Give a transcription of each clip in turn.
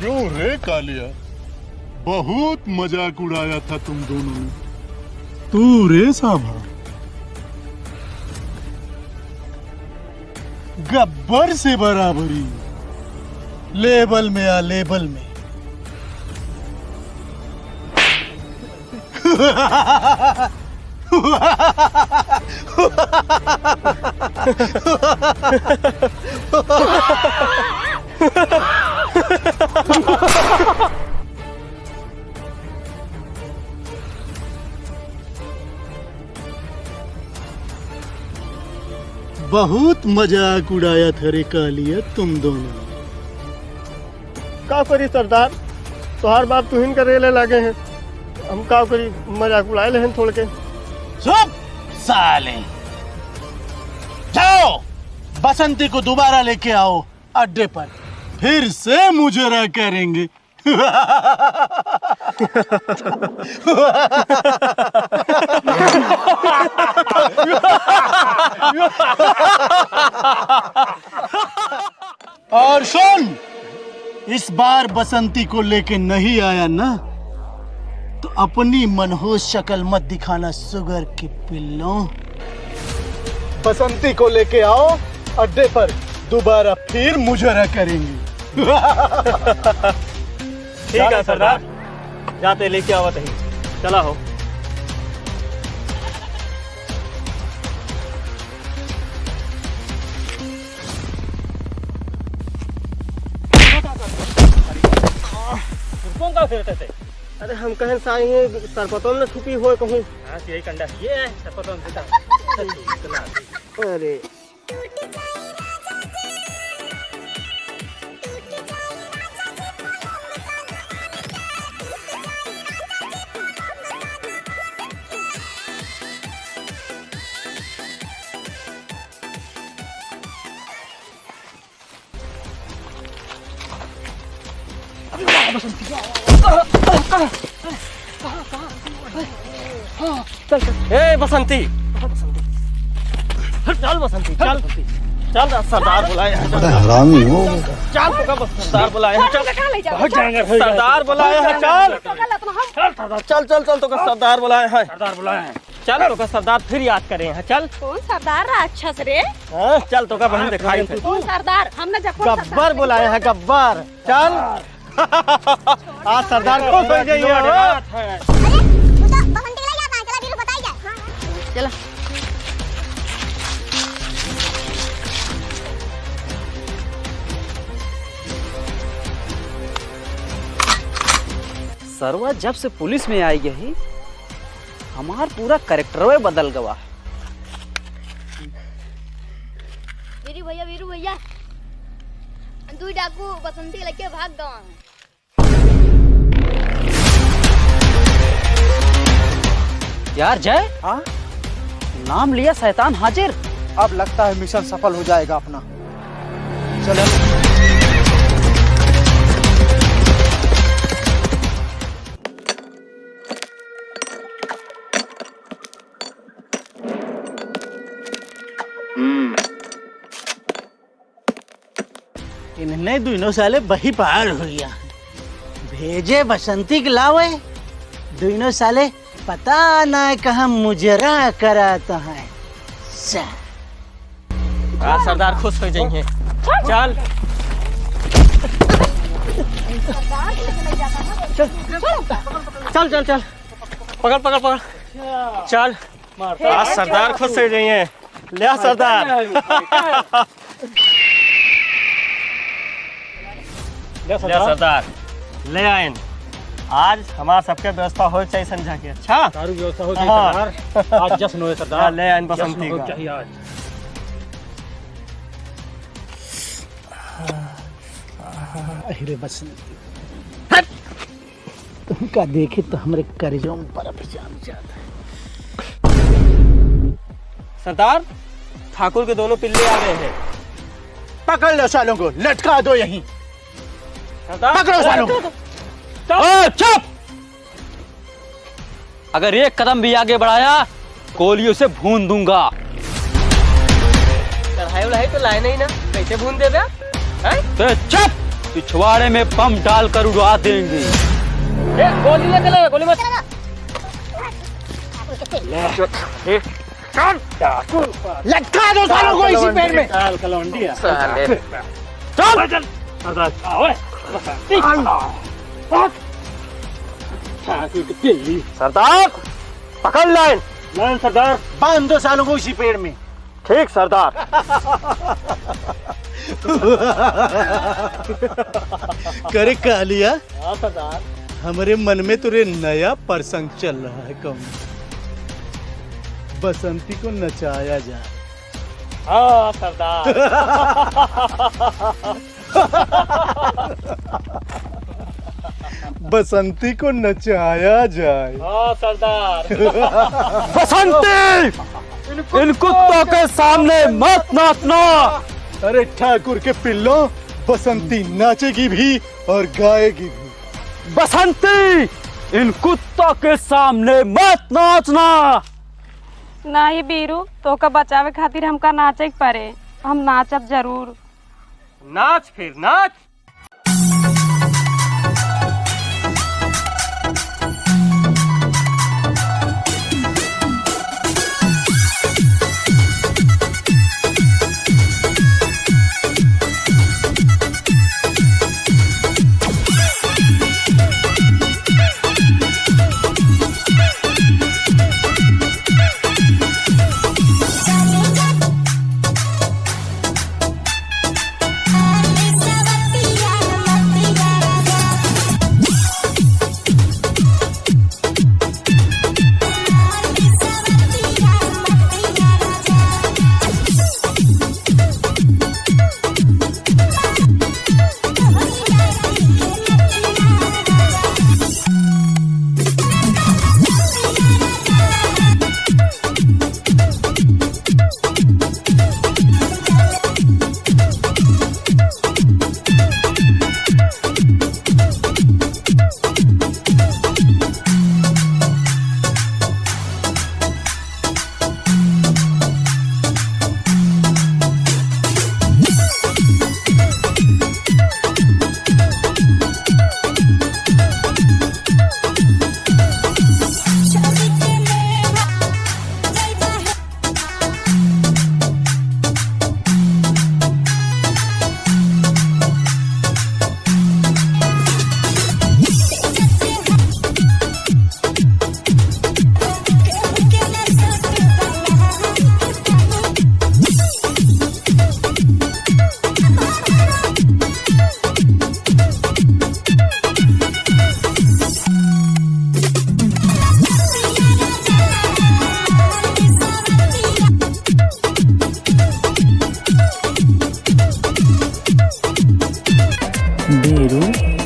क्यों रे कालिया, बहुत मजाक उड़ाया था तुम दोनों ने। तू रे साभा, गब्बर से बराबरी, लेबल में आ लेबल में। बहुत मजाक उड़ाया था रे कालिया तुम दोनों। का करी सरदार, तोहार बाप तुहिन के रेले लगे हैं, हम का करी मजाक उड़ाए लेहन छोड़ के। चुप साले, जाओ बसंती को दोबारा लेके आओ अड्डे पर, फिर से मुजरा करेंगे। और सुन, इस बार बसंती को लेके नहीं आया ना तो अपनी मनहूस शक्ल मत दिखाना सुगर के पिल्लों। बसंती को लेके आओ अड्डे पर, दोबारा फिर मुजरा करेंगे। ठीक है सरदार, जाते लेके आवत ही, चला हो। कौन का फिरते थे? अरे हम कहें साई हैं सरपतों में छुपी हो कहूँ। हाँ यही कंडा ये है सरपतों में। अरे चल चल, ए बसंती, चल बसंती, चल चल, सरदार बुलाए हैं। बड़ा हरामी हो। चल तो का सरदार बुलाए हैं, चल बहुत जाएंगे। सरदार बुलाए हैं, चल चल चल चल, तो का सरदार बुलाए हैं, सरदार बुलाए हैं, चल तो का सरदार फिर याद करे हैं। चल कौन सरदार राक्षस रे? चल तो का बहन दिखाई थे। कौन सरदार? हमने जब गब्बर बुलाए हैं, गब्बर। चल आज सरदार को हो जाइए। चला सरवा जब से पुलिस में आई गई, हमार पूरा कैरेक्टर बदल गवा। वीरू भैया तू डाकू बसंती लेके भाग गवा। यार जय, हाँ नाम लिया शैतान हाजिर। अब लगता है मिशन सफल हो जाएगा अपना। चलो इन्हें दोनों साले बही पहाड़ हो गया, भेजे बसंती के लावे, दोनों साले पता ना कहाँ मुजरा कराता है। सरदार खुश हो जाएंगे। चल चल चल चल, पकड़ पकड़ पकड़, चल आज सरदार खुश हो जाएंगे। ले सरदार, ले सरदार, ले आए। आज हमारा सबके व्यवस्था हो चाहिए समझा के। अच्छा सारी व्यवस्था हो चाहिए। आज जश्न हो सरदार, ले आए बसंती का। अरे बसंती, तुमका देखे तो हमारे कर्जों में बर्फ जाम जाता है। सरदार, ठाकुर के दोनों पिल्ले आ गए हैं। पकड़ लो सालों को, लटका दो यहीं। पकड़ो सालों को। चुप! अगर एक कदम भी आगे बढ़ाया, गोलियों से भून दूंगा। चढ़ाई उड़ाई तो लाए नहीं ना, कैसे भून दे? चुप! पिछवाड़े में बम डालकर उड़ा देंगे। गोली ले चले, गोली मत। लटका दो सालों को इसी पेड़ में। साले। चल सरदार, पकड़ लाइन। सरदार, बांध दो सालों को इसी पेड़ में। ठीक सरदार। करे कालिया, हाँ सरदार। हमारे मन में तुरे नया प्रसंग चल रहा है। कम बसंती को नचाया जाए। हाँ सरदार। बसंती को नचाया जाए। हाँ सरदार। बसंती, इन कुत्तों के सामने मत नाचना। अरे ठाकुर के पिल्लो, बसंती नाचेगी भी और गाएगी भी। बसंती, इन कुत्तों के सामने मत नाचना। नहीं बीरू, तो का बचावे खातिर हमका नाचे के पड़े। हम नाचब जरूर। नाच फिर नाच।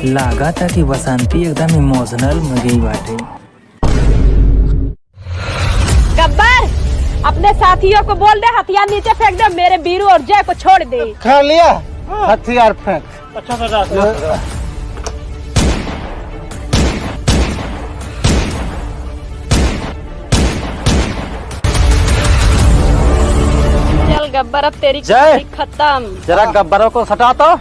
लागा था कि बसंती एकदम इमोशनल हो गई बाटे। गब्बर, अपने साथियों को बोल दे हथियार नीचे फेंक दे, मेरे बीरू और जय को छोड़ दे। खा लिया हथियार फेंक। अच्छा सरदार। चल गब्बर, अब तेरी जय। खत्म। जरा गब्बरों को सटा तो।